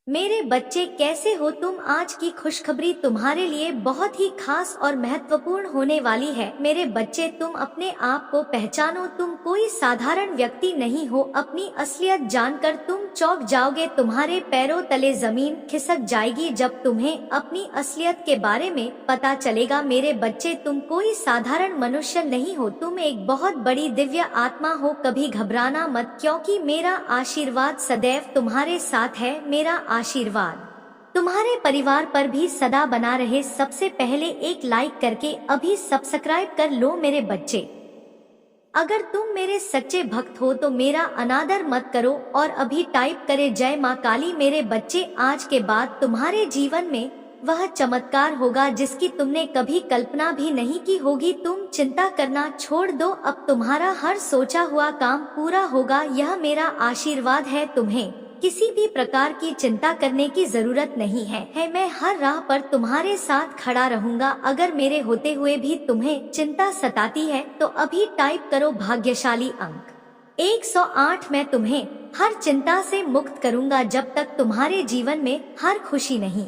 मेरे बच्चे कैसे हो तुम। आज की खुशखबरी तुम्हारे लिए बहुत ही खास और महत्वपूर्ण होने वाली है। मेरे बच्चे, तुम अपने आप को पहचानो। तुम कोई साधारण व्यक्ति नहीं हो। अपनी असलियत जानकर तुम चौंक जाओगे। तुम्हारे पैरों तले जमीन खिसक जाएगी जब तुम्हें अपनी असलियत के बारे में पता चलेगा। मेरे बच्चे, तुम कोई साधारण मनुष्य नहीं हो। तुम एक बहुत बड़ी दिव्य आत्मा हो। कभी घबराना मत, क्योंकि मेरा आशीर्वाद सदैव तुम्हारे साथ है। मेरा आशीर्वाद तुम्हारे परिवार पर भी सदा बना रहे। सबसे पहले एक लाइक करके अभी सब्सक्राइब कर लो मेरे बच्चे। अगर तुम मेरे सच्चे भक्त हो तो मेरा अनादर मत करो और अभी टाइप करे जय माँ काली। मेरे बच्चे, आज के बाद तुम्हारे जीवन में वह चमत्कार होगा जिसकी तुमने कभी कल्पना भी नहीं की होगी। तुम चिंता करना छोड़ दो। अब तुम्हारा हर सोचा हुआ काम पूरा होगा। यह मेरा आशीर्वाद है। तुम्हें किसी भी प्रकार की चिंता करने की जरूरत नहीं है। मैं हर राह पर तुम्हारे साथ खड़ा रहूंगा। अगर मेरे होते हुए भी तुम्हें चिंता सताती है तो अभी टाइप करो भाग्यशाली अंक 108। मैं तुम्हें हर चिंता से मुक्त करूंगा जब तक तुम्हारे जीवन में हर खुशी नहीं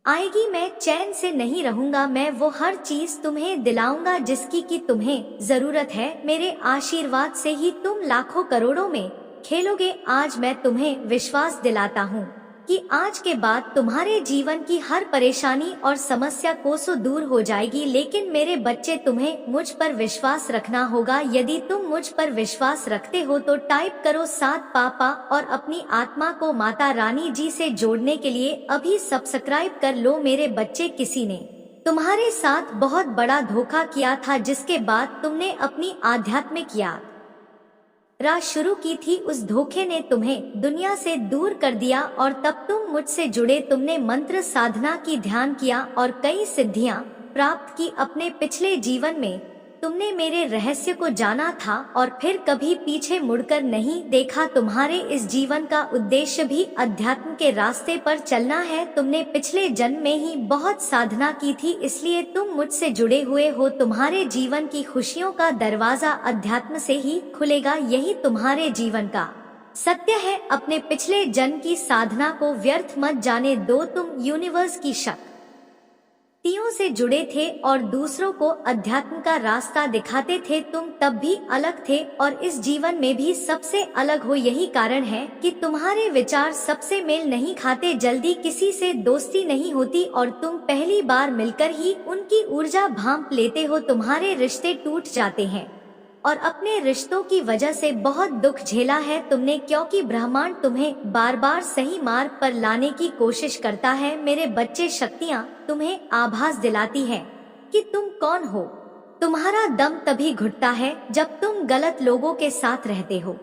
आएगी। मैं चैन से नहीं रहूंगा। मैं वो हर चीज तुम्हें दिलाऊंगा जिसकी कि तुम्हें जरूरत है। मेरे आशीर्वाद से ही तुम लाखों करोड़ों में खेलोगे। आज मैं तुम्हें विश्वास दिलाता हूँ कि आज के बाद तुम्हारे जीवन की हर परेशानी और समस्या कोसों दूर हो जाएगी। लेकिन मेरे बच्चे, तुम्हें मुझ पर विश्वास रखना होगा। यदि तुम मुझ पर विश्वास रखते हो तो टाइप करो 7 पापा और अपनी आत्मा को माता रानी जी से जोड़ने के लिए अभी सब्सक्राइब कर लो मेरे बच्चे। किसी ने तुम्हारे साथ बहुत बड़ा धोखा किया था, जिसके बाद तुमने अपनी आध्यात्मिक यात्रा शुरू की थी। उस धोखे ने तुम्हें दुनिया से दूर कर दिया और तब तुम मुझसे जुड़े। तुमने मंत्र साधना की, ध्यान किया और कई सिद्धियां प्राप्त की। अपने पिछले जीवन में तुमने मेरे रहस्य को जाना था और फिर कभी पीछे मुड़कर नहीं देखा। तुम्हारे इस जीवन का उद्देश्य भी अध्यात्म के रास्ते पर चलना है। तुमने पिछले जन्म में ही बहुत साधना की थी, इसलिए तुम मुझसे जुड़े हुए हो। तुम्हारे जीवन की खुशियों का दरवाजा अध्यात्म से ही खुलेगा। यही तुम्हारे जीवन का सत्य है। अपने पिछले जन्म की साधना को व्यर्थ मत जाने दो। तुम यूनिवर्स की शक्तियों से जुड़े थे और दूसरों को अध्यात्म का रास्ता दिखाते थे। तुम तब भी अलग थे और इस जीवन में भी सबसे अलग हो। यही कारण है कि तुम्हारे विचार सबसे मेल नहीं खाते। जल्दी किसी से दोस्ती नहीं होती और तुम पहली बार मिलकर ही उनकी ऊर्जा भांप लेते हो। तुम्हारे रिश्ते टूट जाते हैं और अपने रिश्तों की वजह से बहुत दुख झेला है तुमने, क्योंकि ब्रह्मांड तुम्हें बार बार सही मार्ग पर लाने की कोशिश करता है। मेरे बच्चे, शक्तियाँ तुम्हें आभास दिलाती है कि तुम कौन हो। तुम्हारा दम तभी घुटता है जब तुम गलत लोगों के साथ रहते हो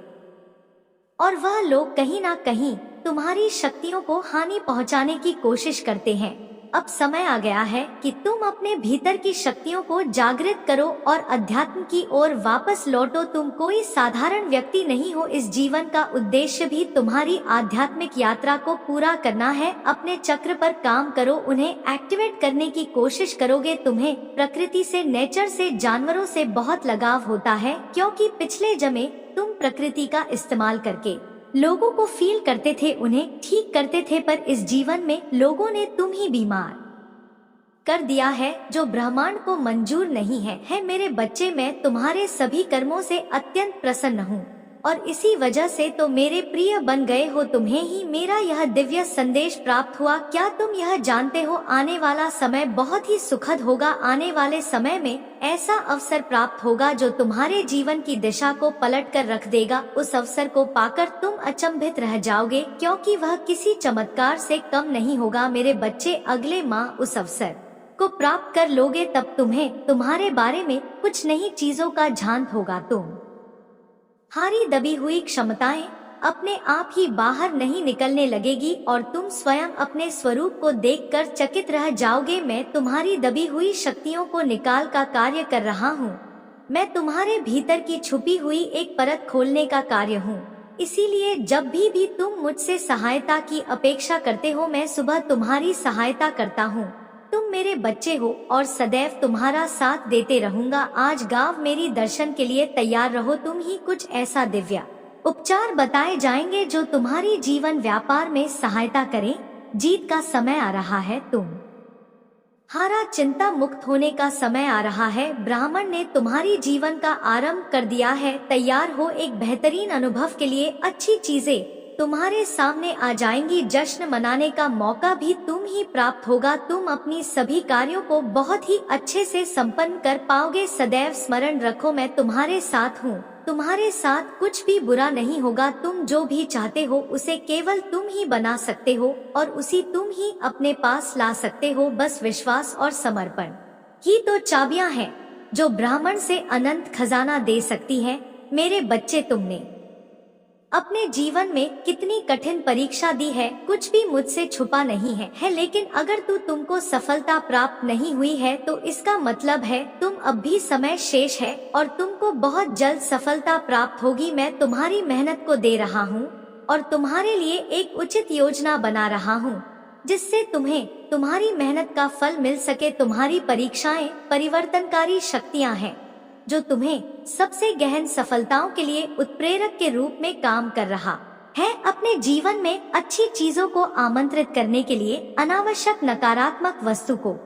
और वह लोग कहीं ना कहीं तुम्हारी शक्तियों को हानि पहुंचाने की कोशिश करते हैं। अब समय आ गया है कि तुम अपने भीतर की शक्तियों को जागृत करो और अध्यात्म की ओर वापस लौटो। तुम कोई साधारण व्यक्ति नहीं हो। इस जीवन का उद्देश्य भी तुम्हारी आध्यात्मिक यात्रा को पूरा करना है। अपने चक्र पर काम करो, उन्हें एक्टिवेट करने की कोशिश करोगे। तुम्हें प्रकृति से, नेचर से, जानवरों से बहुत लगाव होता है, क्योंकि पिछले जन्म तुम प्रकृति का इस्तेमाल करके लोगों को फील करते थे, उन्हें ठीक करते थे। पर इस जीवन में लोगों ने तुम ही बीमार कर दिया है, जो ब्रह्मांड को मंजूर नहीं है। मेरे बच्चे, मैं तुम्हारे सभी कर्मों से अत्यंत प्रसन्न हूँ और इसी वजह से तो मेरे प्रिय बन गए हो। तुम्हें ही मेरा यह दिव्य संदेश प्राप्त हुआ। क्या तुम यह जानते हो, आने वाला समय बहुत ही सुखद होगा। आने वाले समय में ऐसा अवसर प्राप्त होगा जो तुम्हारे जीवन की दिशा को पलट कर रख देगा। उस अवसर को पाकर तुम अचंभित रह जाओगे, क्योंकि वह किसी चमत्कार से कम नहीं होगा। मेरे बच्चे, अगले माह उस अवसर को प्राप्त कर लोगे, तब तुम्हें तुम्हारे बारे में कुछ नई चीजों का झांत होगा। तुम्हारी दबी हुई क्षमताएं अपने आप ही बाहर नहीं निकलने लगेगी और तुम स्वयं अपने स्वरूप को देखकर चकित रह जाओगे। मैं तुम्हारी दबी हुई शक्तियों को निकाल का कार्य कर रहा हूँ। मैं तुम्हारे भीतर की छुपी हुई एक परत खोलने का कार्य हूँ। इसीलिए जब भी तुम मुझसे सहायता की अपेक्षा करते हो, मैं सुबह तुम्हारी सहायता करता हूँ। तुम मेरे बच्चे हो और सदैव तुम्हारा साथ देते रहूंगा। आज गाँव मेरी दर्शन के लिए तैयार रहो। तुम ही कुछ ऐसा दिव्य उपचार बताए जाएंगे जो तुम्हारी जीवन व्यापार में सहायता करें। जीत का समय आ रहा है, तुम हारा चिंता मुक्त होने का समय आ रहा है। ब्राह्मण ने तुम्हारी जीवन का आरंभ कर दिया है। तैयार हो एक बेहतरीन अनुभव के लिए। अच्छी चीजें तुम्हारे सामने आ जाएंगी। जश्न मनाने का मौका भी तुम ही प्राप्त होगा। तुम अपनी सभी कार्यों को बहुत ही अच्छे से संपन्न कर पाओगे। सदैव स्मरण रखो, मैं तुम्हारे साथ हूँ। तुम्हारे साथ कुछ भी बुरा नहीं होगा। तुम जो भी चाहते हो उसे केवल तुम ही बना सकते हो और उसी तुम ही अपने पास ला सकते हो। बस विश्वास और समर्पण ही तो चाबियां हैं जो ब्राह्मण से अनंत खजाना दे सकती हैं। मेरे बच्चे, तुमने अपने जीवन में कितनी कठिन परीक्षा दी है, कुछ भी मुझसे छुपा नहीं है। लेकिन अगर तुमको सफलता प्राप्त नहीं हुई है तो इसका मतलब है तुम अब भी समय शेष है और तुमको बहुत जल्द सफलता प्राप्त होगी। मैं तुम्हारी मेहनत को दे रहा हूँ और तुम्हारे लिए एक उचित योजना बना रहा हूँ जिससे तुम्हें तुम्हारी मेहनत का फल मिल सके। तुम्हारी परीक्षाएं परिवर्तनकारी शक्तियाँ हैं जो तुम्हें सबसे गहन सफलताओं के लिए उत्प्रेरक के रूप में काम कर रहा है। अपने जीवन में अच्छी चीजों को आमंत्रित करने के लिए अनावश्यक नकारात्मक वस्तु को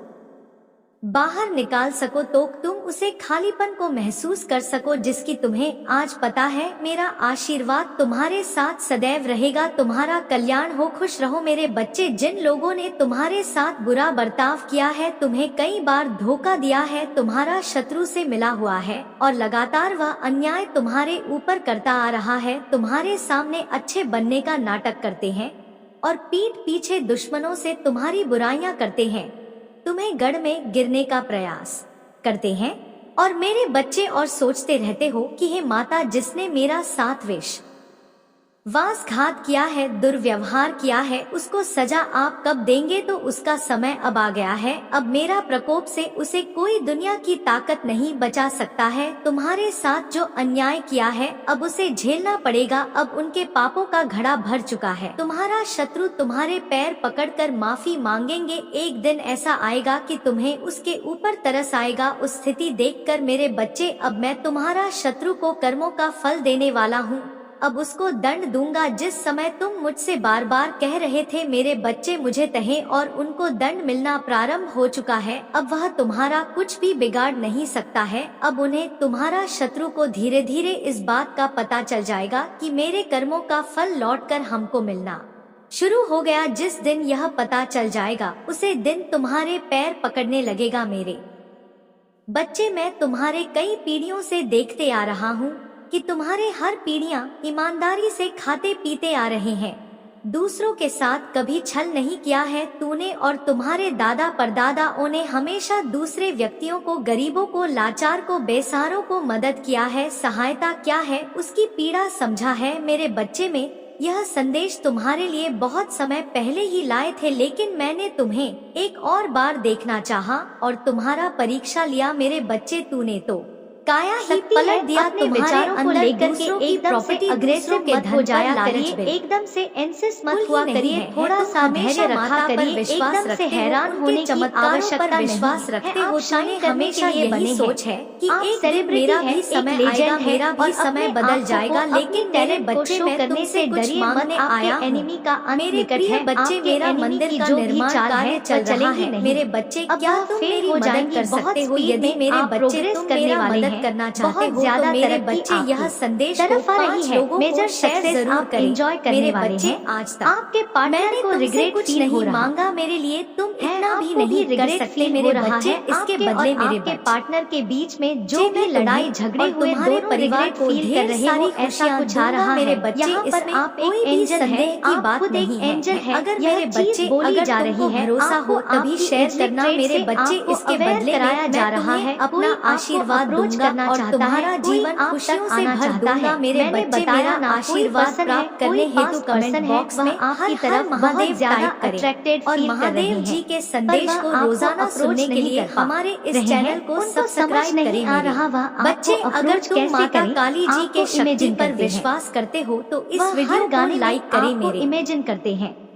बाहर निकाल सको तो तुम उसे खालीपन को महसूस कर सको जिसकी तुम्हें आज पता है। मेरा आशीर्वाद तुम्हारे साथ सदैव रहेगा। तुम्हारा कल्याण हो, खुश रहो मेरे बच्चे। जिन लोगों ने तुम्हारे साथ बुरा बर्ताव किया है, तुम्हें कई बार धोखा दिया है, तुम्हारा शत्रु से मिला हुआ है और लगातार वह अन्याय तुम्हारे ऊपर करता आ रहा है, तुम्हारे सामने अच्छे बनने का नाटक करते हैं और पीठ पीछे दुश्मनों से तुम्हारी बुराइयां करते हैं, तुम्हें गढ़ में गिरने का प्रयास करते हैं और मेरे बच्चे और सोचते रहते हो कि हे माता, जिसने मेरा साथ विश्वासघात किया है, दुर्व्यवहार किया है, उसको सजा आप कब देंगे? तो उसका समय अब आ गया है। अब मेरा प्रकोप से उसे कोई दुनिया की ताकत नहीं बचा सकता है। तुम्हारे साथ जो अन्याय किया है अब उसे झेलना पड़ेगा। अब उनके पापों का घड़ा भर चुका है। तुम्हारा शत्रु तुम्हारे पैर पकड़कर माफी मांगेंगे। एक दिन ऐसा आएगा कि तुम्हें उसके ऊपर तरस आएगा। उस स्थिति देखकर मेरे बच्चे, अब मैं तुम्हारा शत्रु को कर्मों का फल देने वाला हूँ। अब उसको दंड दूंगा। जिस समय तुम मुझसे बार बार कह रहे थे मेरे बच्चे मुझे तहे और उनको दंड मिलना प्रारंभ हो चुका है। अब वह तुम्हारा कुछ भी बिगाड़ नहीं सकता है। अब उन्हें, तुम्हारा शत्रु को धीरे धीरे इस बात का पता चल जाएगा कि मेरे कर्मों का फल लौटकर हमको मिलना शुरू हो गया। जिस दिन यह पता चल जाएगा उसे दिन तुम्हारे पैर पकड़ने लगेगा। मेरे बच्चे, मैं तुम्हारे कई पीढ़ियों से देखते आ रहा हूँ कि तुम्हारे हर पीढ़ियां ईमानदारी से खाते पीते आ रहे हैं। दूसरों के साथ कभी छल नहीं किया है तूने और तुम्हारे दादा परदादाओं ने हमेशा दूसरे व्यक्तियों को, गरीबों को, लाचार को, बेसहारों को मदद किया है। सहायता क्या है उसकी पीड़ा समझा है। मेरे बच्चे, में यह संदेश तुम्हारे लिए बहुत समय पहले ही लाए थे, लेकिन मैंने तुम्हें एक और बार देखना चाहा और तुम्हारा परीक्षा लिया। मेरे बच्चे, तूने तो काया ही पलट दिया। तुम्हारे अंदर लेकर के एकदम से अग्रेसिव मत हो जाया करिए, एकदम से एंसिस मत हुआ करिए। थोड़ा सा धैर्य रखा करिए। एकदम से हैरान होने की आवश्यकता विश्वास रखते हो। शायद हमेशा ये बनी सोच है कि एक दिन मेरा भी समय आएगा, मेरा भी समय बदल जाएगा। लेकिन मेरे बच्चे, मैं तुमसे कुछ मांगने आया। एनिमी का अंत निकट है। बच्चे, मेरा मंदिर का निर्माण कार्य चल रहा है। मेरे बच्चे, क्या तुम मेरी मदद कर सकते हो? यदि मेरे बच्चे तुम मेरा मदद करना चाहते हो तो मेरे बच्चे, यह संदेश को 5 लोगों को शेयर जरूर करें। एंजॉय करने वाले हैं। आज तक आपके पार्टनर को रिग्रेट कुछ नहीं मांगा मेरे लिए, तुम इतना भी नहीं कर सकते मेरे बच्चे। इसके बदले मेरे पार्टनर के बीच में जो भी लड़ाई झगड़े हुए दो परिवार को फील कर रहे हो, ऐसा कुछ आ रहा मेरे बच्चे। इसमें आप एक एंजल है की बात नहीं है। एंजल है। अगर मेरे बच्चे बोली जा रही है, भरोसा हो तभी शेयर करना मेरे बच्चे। इसके बदले कराया जा रहा है अपना आशीर्वाद दूंगा और तुम्हारा जीवन खुशियों से भर दूंगा। मेरे बच्चे, मेरा आशीर्वाद प्राप्त करने हेतु कमेंट बॉक्स में की तरफ महादेव टाइप करें और महादेव जी के संदेश को रोजाना सुनने के लिए हमारे इस चैनल को सब्सक्राइब करें। बच्चे, अगर तुम माता काली जी के शक्ति पर विश्वास करते हो तो इस वीडियो को लाइक करें। मेरे इमेजिन करते हैं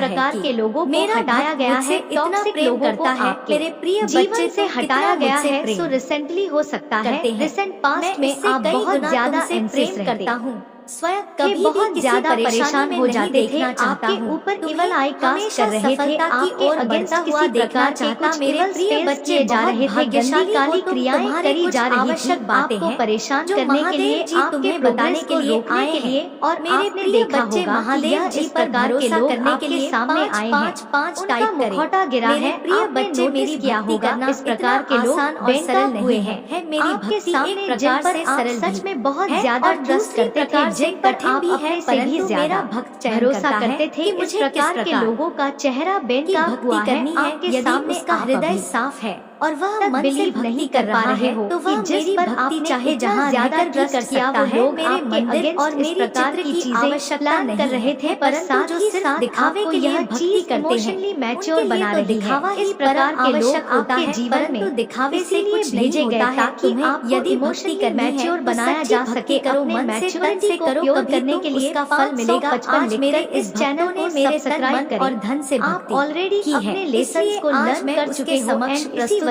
प्रकार कि के लोगों को मेरा हटाया भक्त गया मुझसे है, इतना टॉक्सिक प्रेम लोगों को करता है, आपके मेरे प्रिय जीवन बच्चे से तो हटाया कितना गया मुझसे है। प्रेम सो रिसेंटली हो सकता है, करते हैं। रिसेंट मैं पास्ट में इससे आप कई बहुत गुना ज्यादा तुमसे एंसिस प्रेम रहते करता हूँ। स्वयं थे, कभी भी बहुत किसी ज्यादा परेशानी परेशान में हो नहीं जाते थे, देखना चाहता आपके हूँ। ऊपर तुम्हें इवल आई कास्ट हमेशा कर रहे थे, सफलता की आपके ओर अगेंस्ट बढ़ता हुआ किसी देखना प्रकार के चाहता। कुछ मेरे इवल प्रिय स्पेल्स बच्चे किए जा बहुत रहे थे, गंदी भाग्यशाली हो काली तुम। क्रियाएं तुम्हारे करी कुछ जा रही थी आवश्यक बातें आपको हैं परेशान जो करने के महादेव लिए, जी आपके तुम्हें प्रोग्रेस बताने के को लिए रोकने आए के हैं। लिए। और मेरे आपने प्रिय देखा बच्चे होगा कि महादेव यह जी इस पर प्रकार के भरोसा लोग करने के आपके लिए सामने पाँच आए हैं, पाँच पाँच उनका टाइप करें। मुखौटा गिरा मेरे है, प्रिय आपने बच्चे नोटिस मेरी किया भक्ति होगा करना इस इतना प्रकार के लोग आसान और बेंट सरल अप हुए नहीं हैं। है। मेरी आपके भक्ति सामने एक जिन प्रकार पर से आप सरल सच भी में बहुत है ज्यादा और ट्रस्ट दूसरी करते थे, प्रकार से जिन पर कठिन आप भी है, अपने से भी परंतु ज्यादा मेरा भक्त चयन भरोसा करता है करते थे। कि इस मुझे किस प्रकार के प्रकार लोगों का चेहरा बेंट की अप भक्ति हुआ है, करनी है। आपके यदि सामने उसका आप हृदय अभी साफ है और वह तक मन से बिलीव भक्ति नहीं कर कर रहा पा रहे है हो तो कि वह जिस मेरी पर भक्ति आपने चाहे इतना जहाँ ज्यादा रहकर भी कर ट्रस्ट किया, सकता वो है। लोग मेरे आपके मंदिर अगेंस्ट और इस मेरी प्रकार चित्र की की चीजें आवश्यकता प्लान नहीं कर रहे थे, है, पर परंतु साथ जो ही सिर्फ साथ दिखावे आपको के लिए यह भक्ति चीज करते हैं इमोशनली उनके मैच्योर लिए बना तो रही है। दिखावा ही इस प्रकार के लोग आवश्यक होता आपके है, जीवन परंतु में दिखावे से इसीलिए कुछ नहीं भेजे गए होता है। ताकि तुम्हें आपको यदि भक्ति इमोशनली करनी है मैच्योर तो बनाया सच्ची जा भक्ति सके। करो, अपने मन से तन मैच्योरिटी से को करो, प्योर कभी करने तुम के लिए उसका फल मिलेगा। 555 आज मेरे लिखकर इस इस चैनल भक्तों ने को मेरे तन सब्सक्राइब मन करें। और धन से आप भक्ति ऑलरेडी की है, अपने लेसन्स इसलिए को आज लर्न मैं कर उसके चुके हो समक्ष एंड इसी प्रस्तुत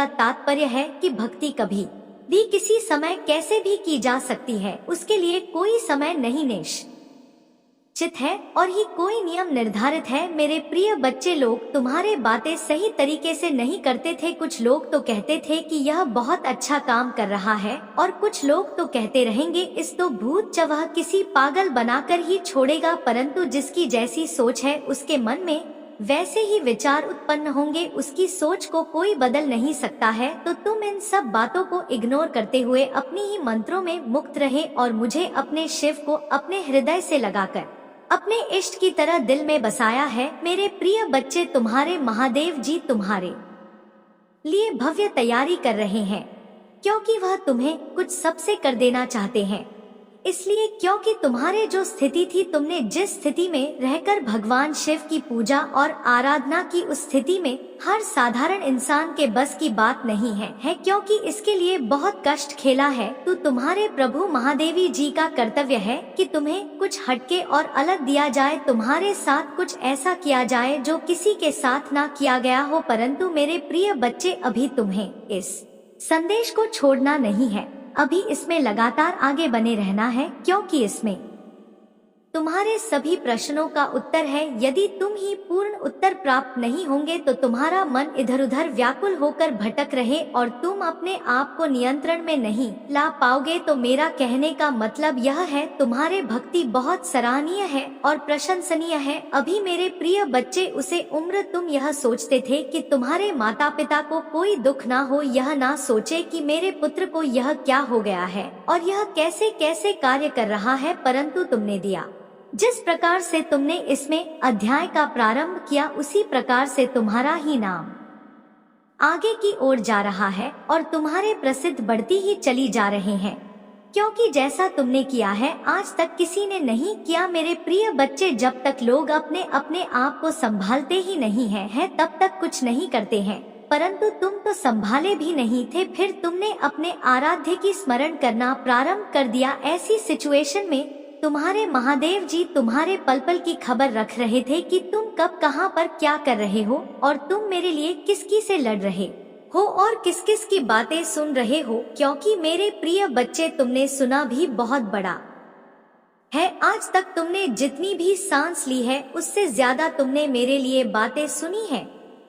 का तात्पर्य है कि भक्ति कभी भी किसी समय कैसे भी की जा सकती है, उसके लिए कोई समय नहीं निश्चित है और ही कोई नियम निर्धारित है। मेरे प्रिय बच्चे, लोग तुम्हारे बातें सही तरीके से नहीं करते थे। कुछ लोग तो कहते थे कि यह बहुत अच्छा काम कर रहा है और कुछ लोग तो कहते रहेंगे इस तो भूत वह किसी पागल बनाकर ही छोड़ेगा। परंतु जिसकी जैसी सोच है उसके मन में वैसे ही विचार उत्पन्न होंगे, उसकी सोच को कोई बदल नहीं सकता है। तो तुम इन सब बातों को इग्नोर करते हुए अपनी ही मंत्रों में मुक्त रहे और मुझे अपने शिव को अपने हृदय से लगाकर अपने इष्ट की तरह दिल में बसाया है। मेरे प्रिय बच्चे, तुम्हारे महादेव जी तुम्हारे लिए भव्य तैयारी कर रहे हैं, क्योंकि वह तुम्हें कुछ सबसे कर देना चाहते हैं। इसलिए क्योंकि तुम्हारे जो स्थिति थी, तुमने जिस स्थिति में रहकर भगवान शिव की पूजा और आराधना की, उस स्थिति में हर साधारण इंसान के बस की बात नहीं है क्योंकि इसके लिए बहुत कष्ट खेला है। तो तुम्हारे प्रभु महादेवी जी का कर्तव्य है कि तुम्हें कुछ हटके और अलग दिया जाए, तुम्हारे साथ कुछ ऐसा किया जाए जो किसी के साथ ना किया गया हो। परंतु मेरे प्रिय बच्चे, अभी तुम्हें इस संदेश को छोड़ना नहीं है, अभी इसमें लगातार आगे बने रहना है, क्योंकि इसमें तुम्हारे सभी प्रश्नों का उत्तर है। यदि तुम ही पूर्ण उत्तर प्राप्त नहीं होंगे तो तुम्हारा मन इधर उधर व्याकुल होकर भटक रहे और तुम अपने आप को नियंत्रण में नहीं ला पाओगे। तो मेरा कहने का मतलब यह है, तुम्हारे भक्ति बहुत सराहनीय है और प्रशंसनीय है। अभी मेरे प्रिय बच्चे, उसे उम्र तुम यह सोचते थे कि तुम्हारे माता पिता को कोई दुख ना हो, यह ना सोचे कि मेरे पुत्र को यह क्या हो गया है और यह कैसे कैसे कार्य कर रहा है। परंतु तुमने दिया जिस प्रकार से तुमने इसमें अध्याय का प्रारंभ किया, उसी प्रकार से तुम्हारा ही नाम आगे की ओर जा रहा है और तुम्हारे प्रसिद्ध बढ़ती ही चली जा रहे हैं, क्योंकि जैसा तुमने किया है आज तक किसी ने नहीं किया। मेरे प्रिय बच्चे, जब तक लोग अपने अपने आप को संभालते ही नहीं है तब तक कुछ नहीं करते हैं। परंतु तुम तो संभाले भी नहीं थे, फिर तुमने अपने आराध्य की स्मरण करना प्रारंभ कर दिया। ऐसी सिचुएशन में तुम्हारे महादेव जी तुम्हारे पल पल की खबर रख रहे थे कि तुम कब कहां पर क्या कर रहे हो और तुम मेरे लिए किसकी से लड़ रहे हो और किस किस की बातें सुन रहे हो। क्योंकि मेरे प्रिय बच्चे, तुमने सुना भी बहुत बड़ा है। आज तक तुमने जितनी भी सांस ली है उससे ज्यादा तुमने मेरे लिए बातें सुनी है।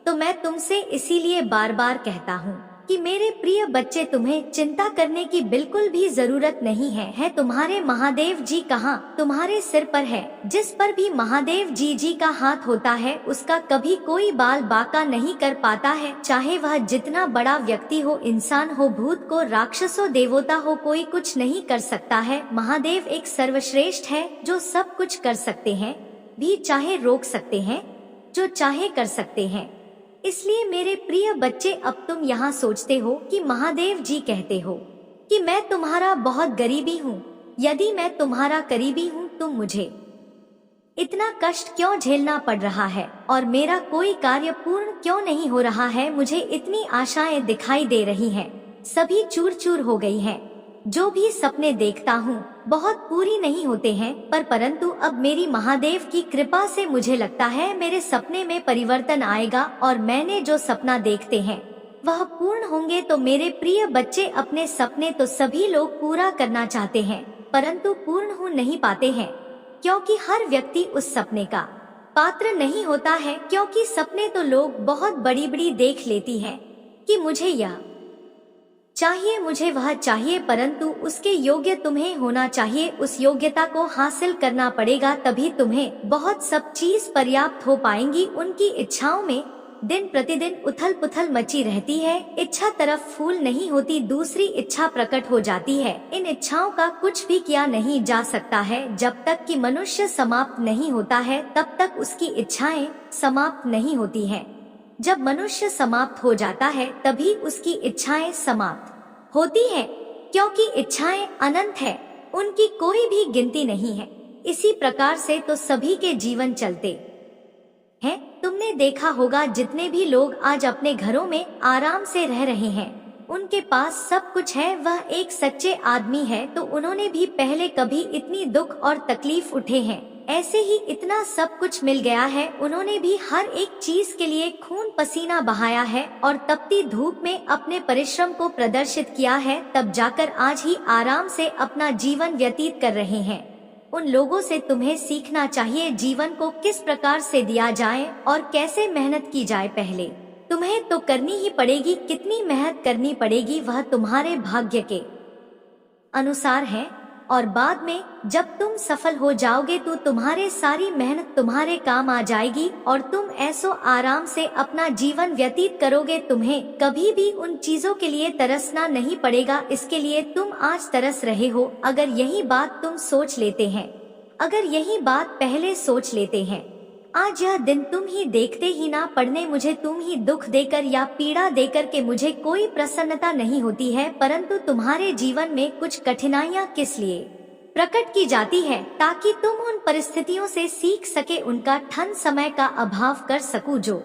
तो मैं तुमसे इसीलिए बार बार कहता हूँ कि मेरे प्रिय बच्चे, तुम्हें चिंता करने की बिल्कुल भी जरूरत नहीं है। तुम्हारे महादेव जी कहाँ? तुम्हारे सिर पर है। जिस पर भी महादेव जी का हाथ होता है उसका कभी कोई बाल बांका नहीं कर पाता है, चाहे वह जितना बड़ा व्यक्ति हो, इंसान हो, भूत को, राक्षस हो, देवता हो, कोई कुछ नहीं कर सकता है। महादेव एक सर्वश्रेष्ठ है जो सब कुछ कर सकते हैं, भी चाहे रोक सकते हैं, जो चाहे कर सकते हैं। इसलिए मेरे प्रिय बच्चे, अब तुम यहाँ सोचते हो कि महादेव जी कहते हो कि मैं तुम्हारा बहुत गरीबी हूँ। यदि मैं तुम्हारा करीबी हूँ तो मुझे इतना कष्ट क्यों झेलना पड़ रहा है और मेरा कोई कार्य पूर्ण क्यों नहीं हो रहा है? मुझे इतनी आशाएं दिखाई दे रही हैं, सभी चूर चूर हो गई हैं। जो भी सपने देखता हूँ बहुत पूरी नहीं होते हैं, परंतु अब मेरी महादेव की कृपा से मुझे लगता है मेरे सपने में परिवर्तन आएगा और मैंने जो सपना देखते हैं वह पूर्ण होंगे। तो मेरे प्रिय बच्चे, अपने सपने तो सभी लोग पूरा करना चाहते हैं परंतु पूर्ण हो नहीं पाते हैं, क्योंकि हर व्यक्ति उस सपने का पात्र नहीं होता है। क्योंकि सपने तो लोग बहुत बड़ी बड़ी देख लेती हैं कि मुझे यह चाहिए, मुझे वह चाहिए, परंतु उसके योग्य तुम्हें होना चाहिए। उस योग्यता को हासिल करना पड़ेगा, तभी तुम्हें बहुत सब चीज पर्याप्त हो पाएंगी। उनकी इच्छाओं में दिन प्रतिदिन उथल पुथल मची रहती है। इच्छा तरफ फूल नहीं होती, दूसरी इच्छा प्रकट हो जाती है। इन इच्छाओं का कुछ भी किया नहीं जा सकता है। जब तक कि मनुष्य समाप्त नहीं होता है तब तक उसकी इच्छाएं समाप्त नहीं होती हैं। जब मनुष्य समाप्त हो जाता है तभी उसकी इच्छाएं समाप्त होती हैं, क्योंकि इच्छाएं अनंत है, उनकी कोई भी गिनती नहीं है। इसी प्रकार से तो सभी के जीवन चलते हैं। तुमने देखा होगा जितने भी लोग आज अपने घरों में आराम से रह रहे हैं, उनके पास सब कुछ है, वह एक सच्चे आदमी है। तो उन्होंने भी पहले कभी इतनी दुख और तकलीफ उठे हैं ऐसे ही इतना सब कुछ मिल गया है। उन्होंने भी हर एक चीज के लिए खून पसीना बहाया है और तपती धूप में अपने परिश्रम को प्रदर्शित किया है, तब जाकर आज ही आराम से अपना जीवन व्यतीत कर रहे हैं। उन लोगों से तुम्हें सीखना चाहिए जीवन को किस प्रकार से दिया जाए और कैसे मेहनत की जाए। पहले तुम्हें तो करनी ही पड़ेगी, कितनी मेहनत करनी पड़ेगी वह तुम्हारे भाग्य के अनुसार है, और बाद में जब तुम सफल हो जाओगे तो तुम्हारे सारी मेहनत तुम्हारे काम आ जाएगी और तुम ऐसो आराम से अपना जीवन व्यतीत करोगे। तुम्हें कभी भी उन चीजों के लिए तरसना नहीं पड़ेगा, इसके लिए तुम आज तरस रहे हो। अगर यही बात तुम सोच लेते हैं, अगर यही बात पहले सोच लेते हैं, आज यह दिन तुम ही देखते ही ना पड़ने, मुझे तुम ही दुख देकर या पीड़ा देकर के मुझे कोई प्रसन्नता नहीं होती है, परंतु तुम्हारे जीवन में कुछ कठिनाइयाँ किस लिए प्रकट की जाती है, ताकि तुम उन परिस्थितियों से सीख सके, उनका ठन समय का अभाव कर सकूं जो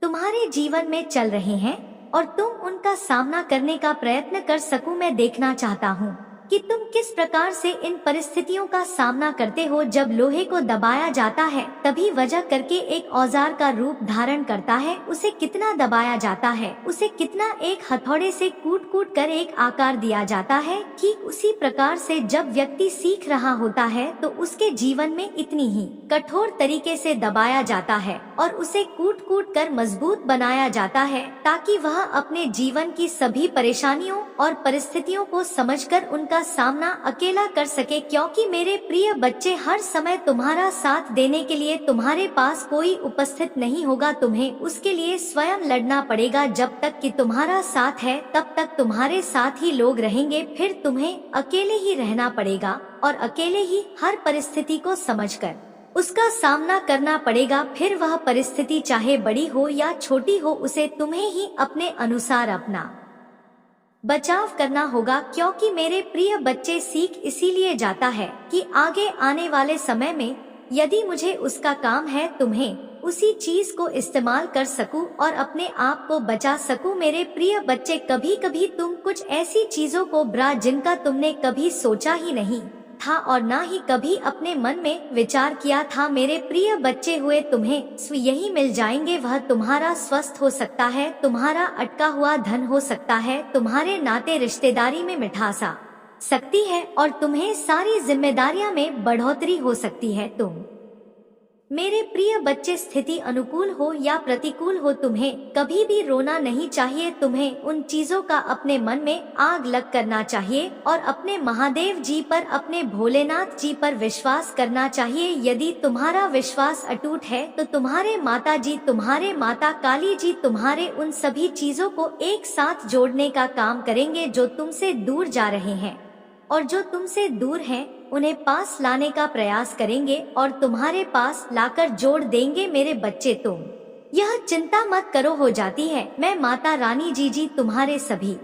तुम्हारे जीवन में चल रहे हैं और तुम उनका सामना करने का प्रयत्न कर सकूं। मैं देखना चाहता हूं कि तुम किस प्रकार से इन परिस्थितियों का सामना करते हो। जब लोहे को दबाया जाता है तभी वजह करके एक औजार का रूप धारण करता है, उसे कितना दबाया जाता है, उसे कितना एक हथौड़े से कूट कूट कर एक आकार दिया जाता है। ठीक उसी प्रकार से जब व्यक्ति सीख रहा होता है तो उसके जीवन में इतनी ही कठोर तरीके से दबाया जाता है और उसे कूट कूट कर मजबूत बनाया जाता है, ताकि वह अपने जीवन की सभी परेशानियों और परिस्थितियों को समझकर उनका सामना अकेला कर सके। क्योंकि मेरे प्रिय बच्चे, हर समय तुम्हारा साथ देने के लिए तुम्हारे पास कोई उपस्थित नहीं होगा, तुम्हें उसके लिए स्वयं लड़ना पड़ेगा। जब तक कि तुम्हारा साथ है तब तक तुम्हारे साथ ही लोग रहेंगे, फिर तुम्हें अकेले ही रहना पड़ेगा और अकेले ही हर परिस्थिति को समझकर उसका सामना करना पड़ेगा। फिर वह परिस्थिति चाहे बड़ी हो या छोटी हो, उसे तुम्हें ही अपने अनुसार अपना बचाव करना होगा। क्योंकि मेरे प्रिय बच्चे, सीख इसीलिए जाता है कि आगे आने वाले समय में यदि मुझे उसका काम है तुम्हें उसी चीज को इस्तेमाल कर सकूं और अपने आप को बचा सकूं। मेरे प्रिय बच्चे, कभी कभी तुम कुछ ऐसी चीजों को बुरा जिनका तुमने कभी सोचा ही नहीं था और ना ही कभी अपने मन में विचार किया था, मेरे प्रिय बच्चे हुए, तुम्हें यही मिल जाएंगे। वह तुम्हारा स्वस्थ हो सकता है, तुम्हारा अटका हुआ धन हो सकता है, तुम्हारे नाते रिश्तेदारी में मिठास आ सकती है और तुम्हें सारी जिम्मेदारियां में बढ़ोतरी हो सकती है। तुम मेरे प्रिय बच्चे, स्थिति अनुकूल हो या प्रतिकूल हो, तुम्हें कभी भी रोना नहीं चाहिए। तुम्हें उन चीजों का अपने मन में आग लग करना चाहिए और अपने महादेव जी पर, अपने भोलेनाथ जी पर विश्वास करना चाहिए। यदि तुम्हारा विश्वास अटूट है तो तुम्हारे माता जी, तुम्हारे माता काली जी तुम्हारे उन सभी चीजों को एक साथ जोड़ने का काम करेंगे जो तुमसे दूर जा रहे हैं, और जो तुमसे दूर हैं उन्हें पास लाने का प्रयास करेंगे और तुम्हारे पास लाकर जोड़ देंगे। मेरे बच्चे, तुम यह चिंता मत करो, हो जाती है। मैं माता रानी जी तुम्हारे सभी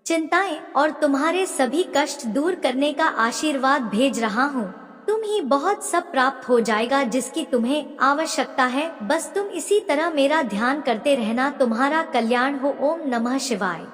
चिंताएं और तुम्हारे सभी कष्ट दूर करने का आशीर्वाद भेज रहा हूँ। तुम ही बहुत सब प्राप्त हो जाएगा जिसकी तुम्हें आवश्यकता है। बस तुम इसी तरह मेरा ध्यान करते रहना। तुम्हारा कल्याण हो। ओम नमः शिवाय।